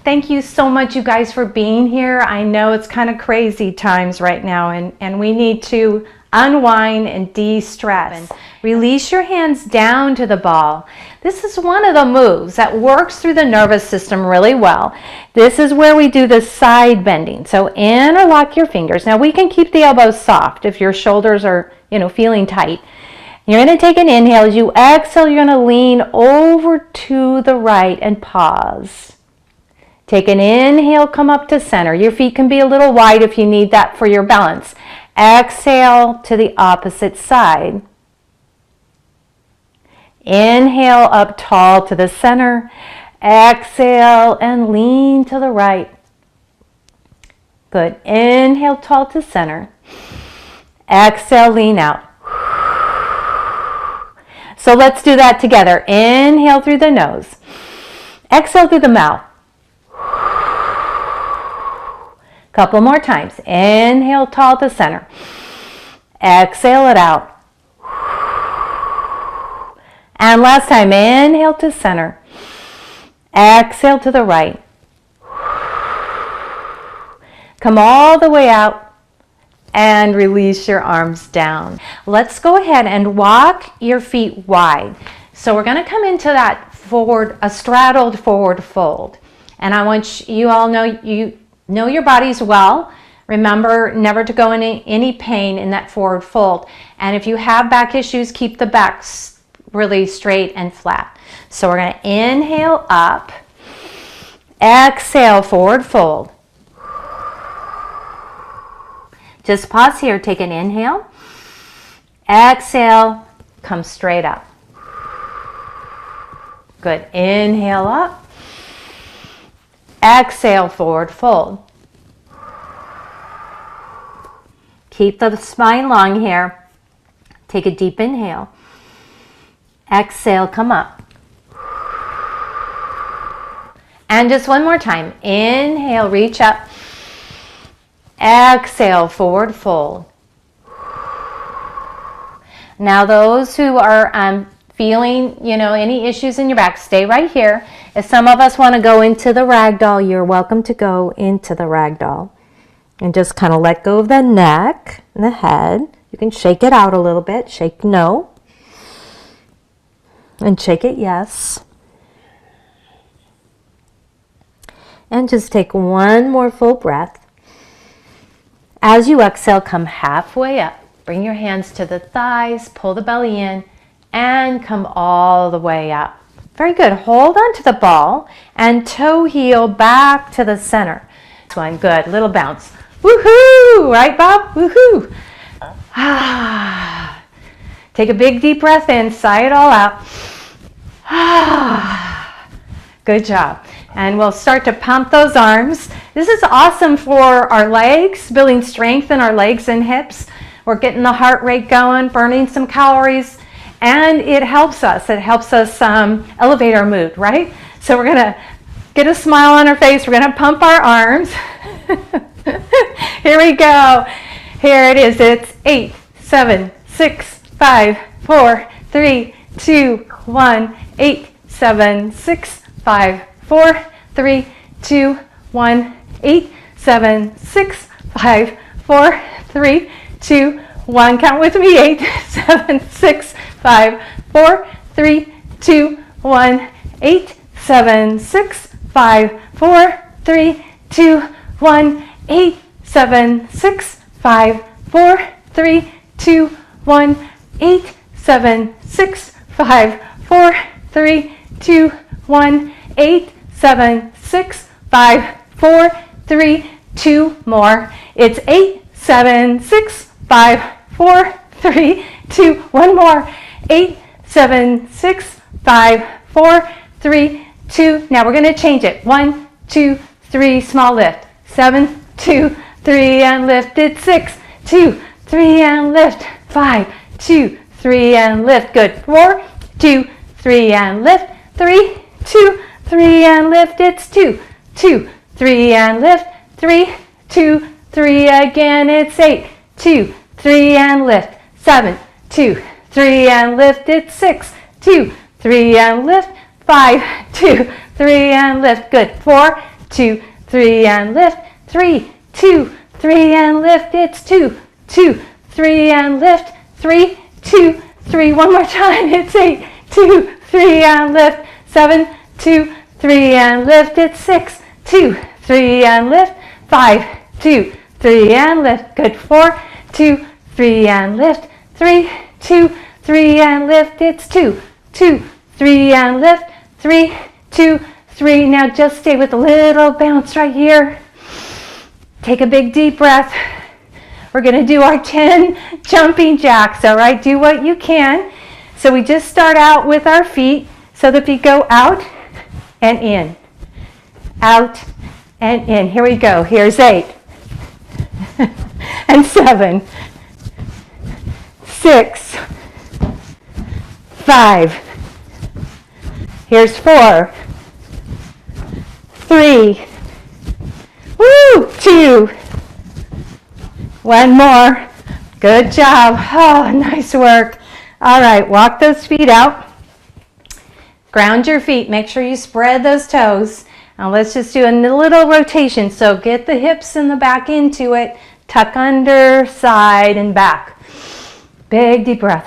Thank you so much, you guys, for being here. I know it's kind of crazy times right now, and we need to unwind and de-stress. Release your hands down to the ball. This is one of the moves that works through the nervous system really well. This is where we do the side bending. So interlock your fingers. Now we can keep the elbows soft if your shoulders are, feeling tight. You're going to take an inhale. As you exhale, you're going to lean over to the right and pause. Take an inhale, come up to center. Your feet can be a little wide if you need that for your balance. Exhale to the opposite side. Inhale up tall to the center. Exhale and lean to the right. Good. Inhale tall to center. Exhale, lean out. So let's do that together. Inhale through the nose. Exhale through the mouth. Couple more times. Inhale tall to center. Exhale it out. And last time, inhale to center. Exhale to the right. Come all the way out and release your arms down. Let's go ahead and walk your feet wide. So we're going to come into that a straddled forward fold. And I want you all know your bodies well. Remember never to go in any pain in that forward fold. And if you have back issues, keep the back really straight and flat. So we're going to inhale up. Exhale, forward fold. Just pause here. Take an inhale. Exhale, come straight up. Good. Inhale up. Exhale, forward fold. Keep the spine long here. Take a deep inhale. Exhale, come up. And just one more time. Inhale, reach up. Exhale, forward fold. Now those who are feeling, any issues in your back, stay right here. If some of us want to go into the Ragdoll, you're welcome to go into the Ragdoll. And just kind of let go of the neck and the head. You can shake it out a little bit. Shake no. And shake it yes. And just take one more full breath. As you exhale, come halfway up. Bring your hands to the thighs, pull the belly in, and come all the way up. Very good. Hold on to the ball and toe heel back to the center. This one, good. Little bounce. Woohoo! Right, Bob? Woohoo! Take a big deep breath in, sigh it all out. Good job. And we'll start to pump those arms. This is awesome for our legs, building strength in our legs and hips. We're getting the heart rate going, burning some calories, and it helps us. It helps us elevate our mood, right? So we're gonna get a smile on our face. We're gonna pump our arms. Here we go. Here it is. It's 8, 7, 6, 5, 4, 3, 2, 1. 8, 7, 6, 5, 4, 3, 2, 1. 8, 7, 6, 5, 4, 3, 2, 1. Count with me. 8, 7, 6, 5, 4, 3, 2, 1. 8, 7, 6, 5, 4, 3, 2, 1. 8, 7, 6, 5, 4, 3, 2, 1. 8, 7, 6, 5, 4, 3, 2, 1. 8, 7, 6, 5, 4, 3, 2, more. It's 8, 7, 6, 5, 4, 3, 2, one more. 8, 7, 6, 5, 4, 3, 2. Now we're going to change it. 1, 2, 3, small lift. 7, 2, 3, and lift. It's 6, 2, 3, and lift. 5, 2, 3, and lift. Good. 4, 2, 3, and lift. 3, 2, 3, and lift. It's 2, 2, 3, and lift. 3, 2, 3, again. It's 8, 2, 3, and lift. 7, 2, 3, and lift. It's 6, 2, 3, and lift. 5, 2, 3, and lift. Good. 4, 2, 3, and lift. 3, 2, 3, and lift. It's 2, 2, 3, and lift. 3, 2, 3. One more time. It's 8, 2, 3, and lift. 7, 2, 3, and lift. It's 6, 2, 3, and lift. 5, 2, 3, and lift. Good. 4, 2, 3, and lift. 3, 2, 3, and lift. It's 2, 2, 3, and lift. 3, 2, 3. Now just stay with a little bounce right here. Take a big deep breath. We're going to do our 10 jumping jacks, all right? Do what you can. So we just start out with our feet. So the feet go out and in. Out and in. Here we go. Here's 8. And 7. 6. 5. Here's 4. 3. Woo! 2. One more. Good job. Oh, nice work. All right, walk those feet out. Ground your feet. Make sure you spread those toes. Now let's just do a little rotation. So get the hips and the back into it. Tuck under, side, and back. Big deep breath.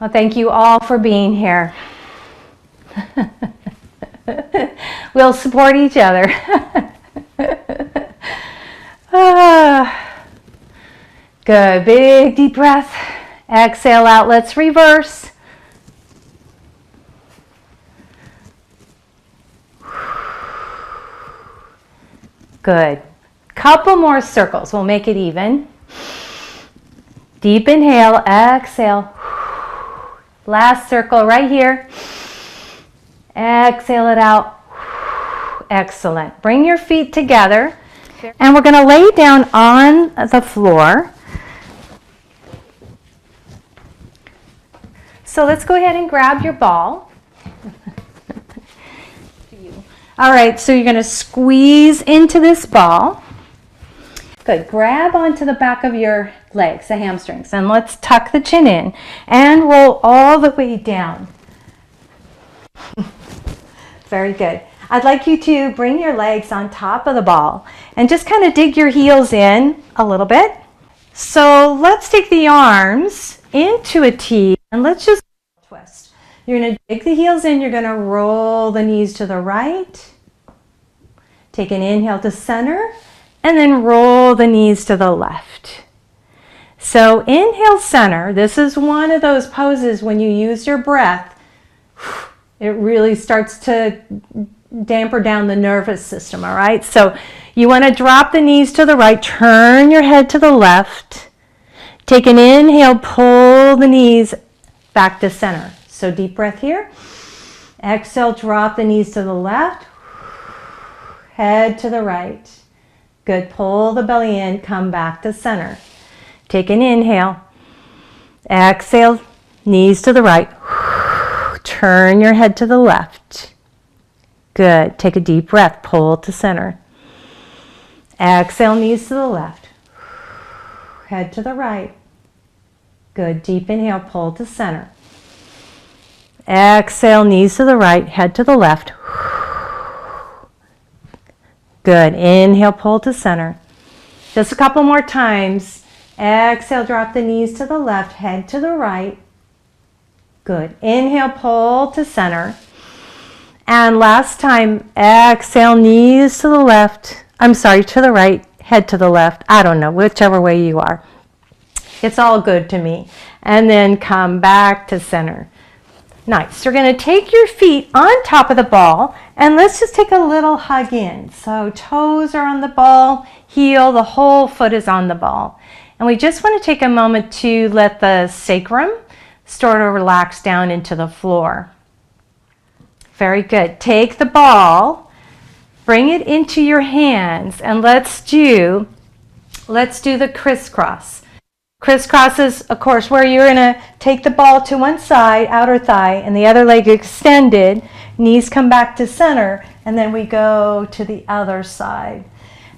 Well, thank you all for being here. We'll support each other. Good. Big deep breath. Exhale out. Let's reverse. Good. Couple more circles. We'll make it even. Deep inhale. Exhale. Last circle right here. Exhale it out. Excellent. Bring your feet together. And we're going to lay down on the floor. So let's go ahead and grab your ball. All right, so you're going to squeeze into this ball. Good. Grab onto the back of your legs, the hamstrings, and let's tuck the chin in and roll all the way down. Very good. I'd like you to bring your legs on top of the ball and just kind of dig your heels in a little bit. So let's take the arms into a T and let's just twist. You're going to dig the heels in. You're going to roll the knees to the right. Take an inhale to center and then roll the knees to the left. So inhale, center. This is one of those poses when you use your breath, it really starts to damper down the nervous system, all right? So you want to drop the knees to the right, turn your head to the left. Take an inhale, pull the knees back to center. So deep breath here. Exhale, drop the knees to the left, head to the right. Good, pull the belly in, come back to center. Take an inhale. Exhale, knees to the right. Turn your head to the left. Good. Take a deep breath. Pull to center. Exhale, knees to the left. Head to the right. Good. Deep inhale. Pull to center. Exhale, knees to the right. Head to the left. Good. Inhale, pull to center. Just a couple more times. Exhale, drop the knees to the left. Head to the right. Good. Inhale, pull to center. And last time, exhale, knees to the left. I'm sorry, to the right, head to the left. I don't know, whichever way you are. It's all good to me. And then come back to center. Nice. You're going to take your feet on top of the ball and let's just take a little hug in. So toes are on the ball, heel, the whole foot is on the ball. And we just want to take a moment to let the sacrum start to relax down into the floor. Very good. Take the ball, bring it into your hands, and let's do the crisscross. Crisscross is, of course, where you're going to take the ball to one side, outer thigh, and the other leg extended. Knees come back to center, and then we go to the other side.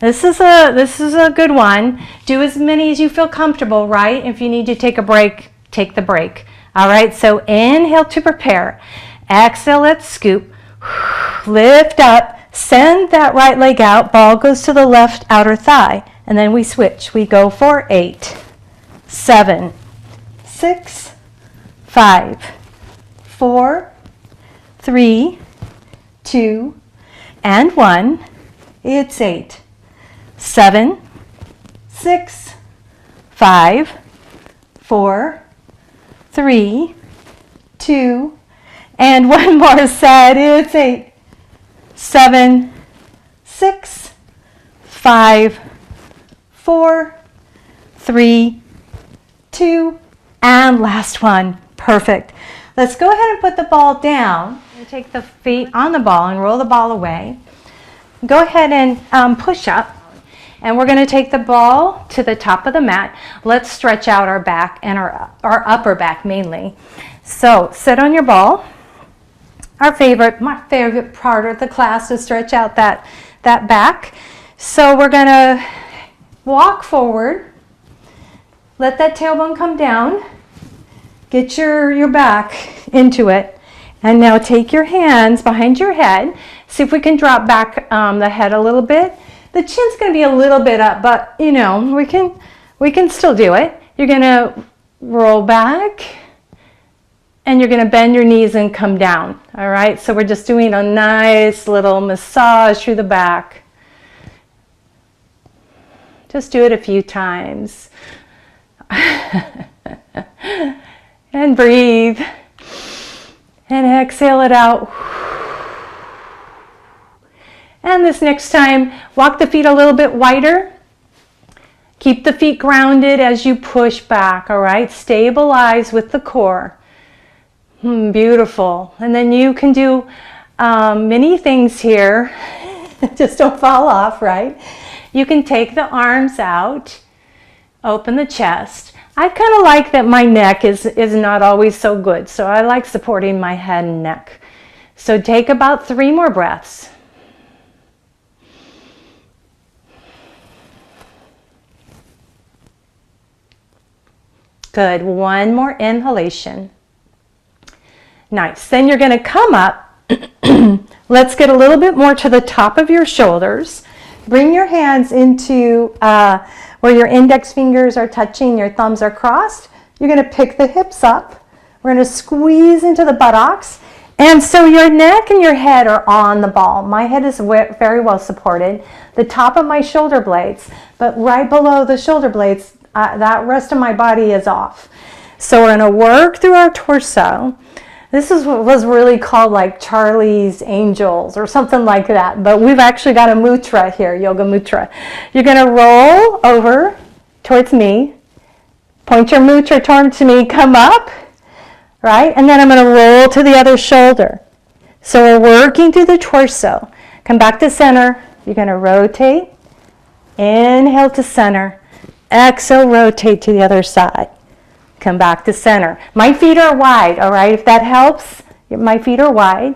This is a good one. Do as many as you feel comfortable, right? If you need to take a break, take the break. All right, so inhale to prepare. Exhale, let's scoop. Lift up, send that right leg out, ball goes to the left outer thigh, and then we switch. We go for 8, 7, 6, 5, 4, 3, 2, and 1. It's 8, 7, 6, 5, 4, 3, 2, and one more set. It's 8, 7, 6, 5, 4, 3, 2, and last one. Perfect. Let's go ahead and put the ball down. And take the feet on the ball and roll the ball away. Go ahead and push up. And we're going to take the ball to the top of the mat. Let's stretch out our back and our upper back mainly. So sit on your ball. My favorite part of the class is stretch out that back. So we're going to walk forward. Let that tailbone come down. Get your back into it. And now take your hands behind your head. See if we can drop back the head a little bit. The chin's going to be a little bit up, but you know, we can still do it. You're going to roll back and you're going to bend your knees and come down. All right, so we're just doing a nice little massage through the back. Just do it a few times. And breathe. And exhale it out. And this next time, walk the feet a little bit wider. Keep the feet grounded as you push back, all right? Stabilize with the core. Beautiful. And then you can do many things here. Just don't fall off, right? You can take the arms out, open the chest. I kind of like that my neck is not always so good, so I like supporting my head and neck. So take about 3 more breaths. Good. One more inhalation. Nice. Then you're going to come up. Let's get a little bit more to the top of your shoulders. Bring your hands into where your index fingers are touching, your thumbs are crossed. You're going to pick the hips up. We're going to squeeze into the buttocks. And so your neck and your head are on the ball. My head is very well supported. The top of my shoulder blades, but right below the shoulder blades, that rest of my body is off. So we're going to work through our torso. This is what was really called like Charlie's Angels or something like that. But we've actually got a mudra here, yoga mudra. You're going to roll over towards me. Point your mudra towards me. Come up. Right? And then I'm going to roll to the other shoulder. So we're working through the torso. Come back to center. You're going to rotate. Inhale to center. Exhale, rotate to the other side. Come back to center. My feet are wide, all right? If that helps, my feet are wide.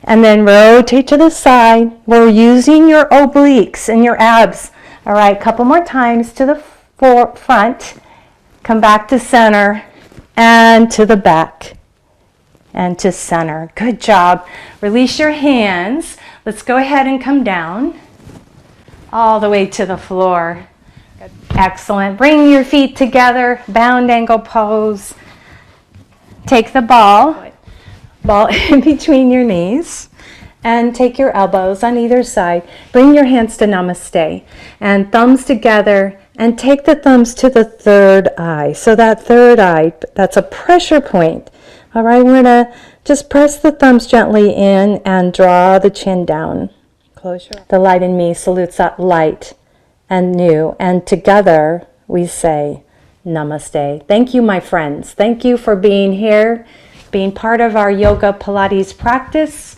And then rotate to the side. We're using your obliques and your abs. All right, couple more times to the front. Come back to center and to the back and to center. Good job. Release your hands. Let's go ahead and come down all the way to the floor. Excellent. Bring your feet together, bound ankle pose. Take the ball in between your knees and take your elbows on either side. Bring your hands to Namaste and thumbs together and take the thumbs to the third eye. So that third eye, that's a pressure point. All right, we're going to just press the thumbs gently in and draw the chin down. Close your eyes. The light in me salutes that light and new, and together we say Namaste. Thank you, my friends. Thank you for being here, being part of our yoga Pilates practice.